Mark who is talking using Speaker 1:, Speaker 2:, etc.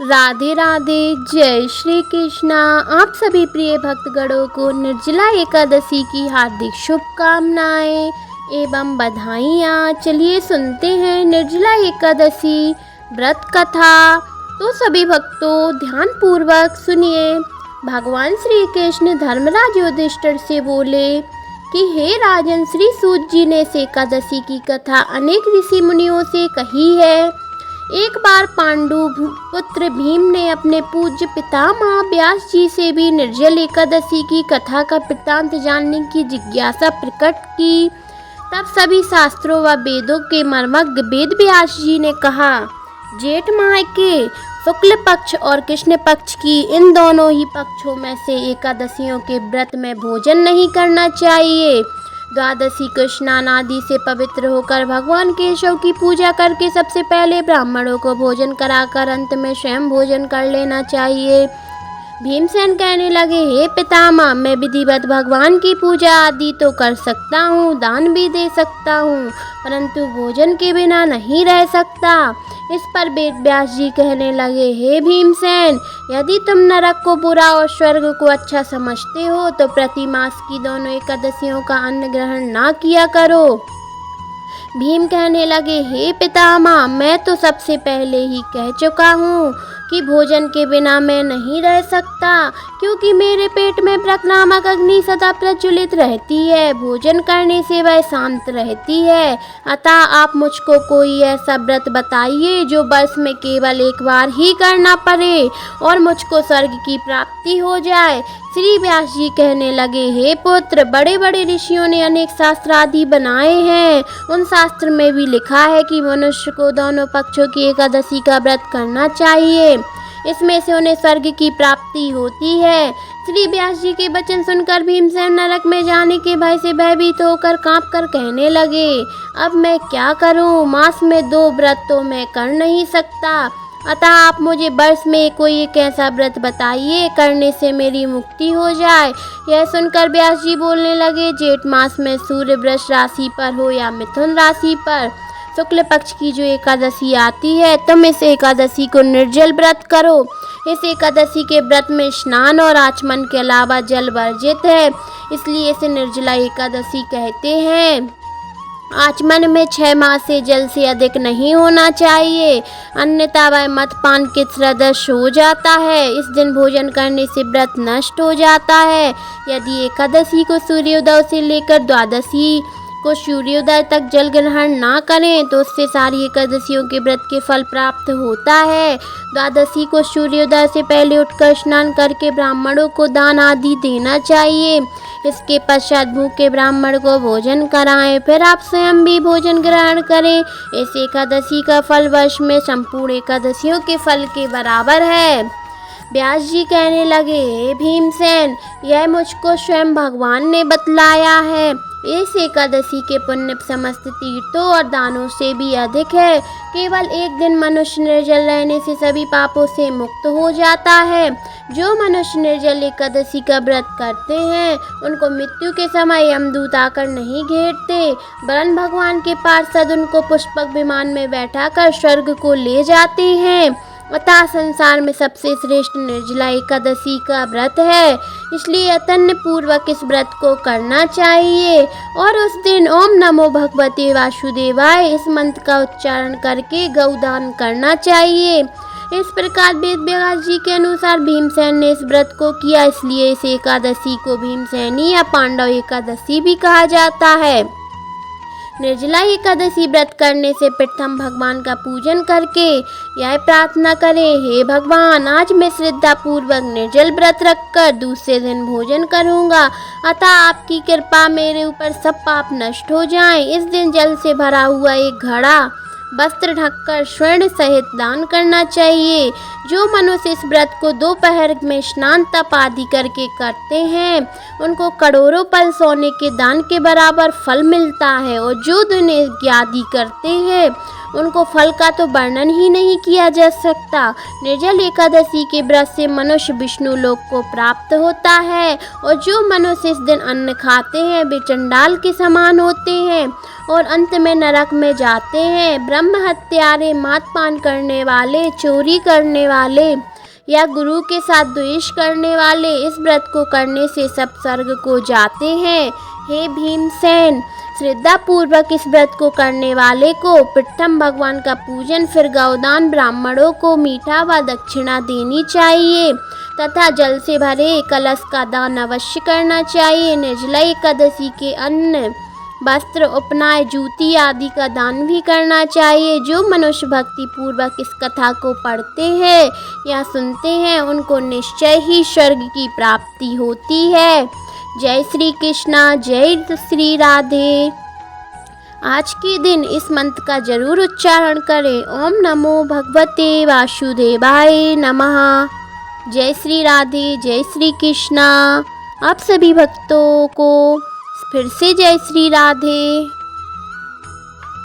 Speaker 1: राधे राधे। जय श्री कृष्णा। आप सभी प्रिय भक्तगणों को निर्जला एकादशी की हार्दिक शुभकामनाएं एवं बधाइयाँ। चलिए सुनते हैं निर्जला एकादशी व्रत कथा। तो सभी भक्तों ध्यान पूर्वक सुनिए। भगवान श्री कृष्ण धर्मराज युधिष्ठिर से बोले कि हे राजन, श्री सूत जी ने इस एकादशी की कथा अनेक ऋषि मुनियों से कही है। एक बार पांडु पुत्र भीम ने अपने पूज्य पितामह व्यास जी से भी निर्जल एकादशी की कथा का वृत्तांत जानने की जिज्ञासा प्रकट की। तब सभी शास्त्रों व वेदों के मर्मज्ञ वेद व्यास जी ने कहा, जेठ माह के शुक्ल पक्ष और कृष्ण पक्ष की इन दोनों ही पक्षों में से एकादशियों के व्रत में भोजन नहीं करना चाहिए। द्वादशी को स्नान आदि से पवित्र होकर भगवान केशव की पूजा करके सबसे पहले ब्राह्मणों को भोजन कराकर अंत में स्वयं भोजन कर लेना चाहिए। भीमसेन कहने लगे, हे पितामह, मैं विधिवत भगवान की पूजा आदि तो कर सकता हूँ, दान भी दे सकता हूँ, परंतु भोजन के बिना नहीं रह सकता। इस पर वेद व्यास जी कहने लगे, हे भीमसेन, यदि तुम नरक को बुरा और स्वर्ग को अच्छा समझते हो तो प्रति मास की दोनों एकादशियों का अन्न ग्रहण ना किया करो। भीम कहने लगे, हे पितामह, मैं तो सबसे पहले ही कह चुका हूँ कि भोजन के बिना मैं नहीं रह सकता, क्योंकि मेरे पेट में ब्रह्म नामक अग्नि सदा प्रज्वलित रहती है। भोजन करने से वह शांत रहती है। अतः आप मुझको कोई ऐसा व्रत बताइए जो वर्ष में केवल एक बार ही करना पड़े और मुझको स्वर्ग की प्राप्ति हो जाए। श्री व्यास जी कहने लगे, हे पुत्र, बड़े बड़े ऋषियों ने अनेक शास्त्र आदि बनाए हैं। उन शास्त्र में भी लिखा है कि मनुष्य को दोनों पक्षों की एकादशी का व्रत करना चाहिए, इसमें से उन्हें स्वर्ग की प्राप्ति होती है। श्री व्यास जी के वचन सुनकर भीमसेन नरक में जाने के भय से भयभीत होकर कांप कर कहने लगे, अब मैं क्या करूं? मास में 2 व्रत तो मैं कर नहीं सकता, अतः आप मुझे वर्ष में कोई एक ऐसा व्रत बताइए करने से मेरी मुक्ति हो जाए। यह सुनकर व्यास जी बोलने लगे, जेठ मास में सूर्य वृष राशि पर हो या मिथुन राशि पर शुक्ल पक्ष की जो एकादशी आती है, तुम इस एकादशी को निर्जल व्रत करो। इस एकादशी के व्रत में स्नान और आचमन के अलावा जल वर्जित है, इसलिए इसे निर्जला एकादशी कहते हैं। आचमन में 6 माह से जल से अधिक नहीं होना चाहिए, अन्यथा वह मदपान के सदृश हो जाता है। इस दिन भोजन करने से व्रत नष्ट हो जाता है। यदि एकादशी को सूर्योदय से लेकर द्वादशी को सूर्योदय तक जल ग्रहण ना करें तो उससे सारी एकादशियों के व्रत के फल प्राप्त होता है। द्वादशी को सूर्योदय से पहले उठकर स्नान करके ब्राह्मणों को दान आदि देना चाहिए। इसके पश्चात भूखे ब्राह्मण को भोजन कराएं, फिर आप स्वयं भी भोजन ग्रहण करें। इस एकादशी का फल वर्ष में संपूर्ण एकादशियों के फल के बराबर है। व्यास जी कहने लगे, हे भीमसेन, यह मुझको स्वयं भगवान ने बतलाया है। इस एकादशी के पुण्य समस्त तीर्थों और दानों से भी अधिक है। केवल एक दिन मनुष्य निर्जल रहने से सभी पापों से मुक्त हो जाता है। जो मनुष्य निर्जल एकादशी का व्रत करते हैं उनको मृत्यु के समय यमदूत आकर नहीं घेरते, वरन भगवान के पार्षद उनको पुष्पक विमान में बैठाकर स्वर्ग को ले जाते हैं। अतः संसार में सबसे श्रेष्ठ निर्जला एकादशी का व्रत है, इसलिए यत्न पूर्वक इस व्रत को करना चाहिए और उस दिन ओम नमो भगवते वासुदेवाय इस मंत्र का उच्चारण करके गौदान करना चाहिए। इस प्रकार वेद व्यास जी के अनुसार भीमसेन ने इस व्रत को किया, इसलिए इस एकादशी को भीमसेनी या पांडव एकादशी भी कहा जाता है। निर्जला एकादशी व्रत करने से प्रथम भगवान का पूजन करके यह प्रार्थना करें, हे भगवान, आज मैं श्रद्धा पूर्वक निर्जल व्रत रखकर दूसरे दिन भोजन करूंगा, अतः आपकी कृपा मेरे ऊपर सब पाप नष्ट हो जाएं। इस दिन जल से भरा हुआ एक घड़ा वस्त्र ढककर स्वर्ण सहित दान करना चाहिए। जो मनुष्य इस व्रत को दोपहर में स्नान तप आदि करके करते हैं उनको करोड़ों पल सोने के दान के बराबर फल मिलता है, और जो दिन यज्ञ आदि करते हैं उनको फल का तो वर्णन ही नहीं किया जा सकता। निर्जल एकादशी के व्रत से मनुष्य विष्णु लोक को प्राप्त होता है और जो मनुष्य इस दिन अन्न खाते हैं वे चंडाल के समान होते हैं और अंत में नरक में जाते हैं। ब्रह्म हत्यारे, मातपान करने वाले, चोरी करने वाले या गुरु के साथ द्वेष करने वाले इस व्रत को करने से सब स्वर्ग को जाते हैं। हे भीमसेन, श्रद्धा पूर्वक इस व्रत को करने वाले को प्रथम भगवान का पूजन, फिर गौदान, ब्राह्मणों को मीठा व दक्षिणा देनी चाहिए तथा जल से भरे कलश का दान अवश्य करना चाहिए। निर्जला एकादशी के अन्न, वस्त्र, उपनाय, जूती आदि का दान भी करना चाहिए। जो मनुष्य भक्ति पूर्वक इस कथा को पढ़ते हैं या सुनते हैं उनको निश्चय ही स्वर्ग की प्राप्ति होती है। जय श्री कृष्णा, जय श्री राधे। आज के दिन इस मंत्र का जरूर उच्चारण करें। ओम नमो भगवते वासुदेवाय नमः। जय श्री राधे, जय श्री कृष्णा। आप सभी भक्तों को फिर से जय श्री राधे।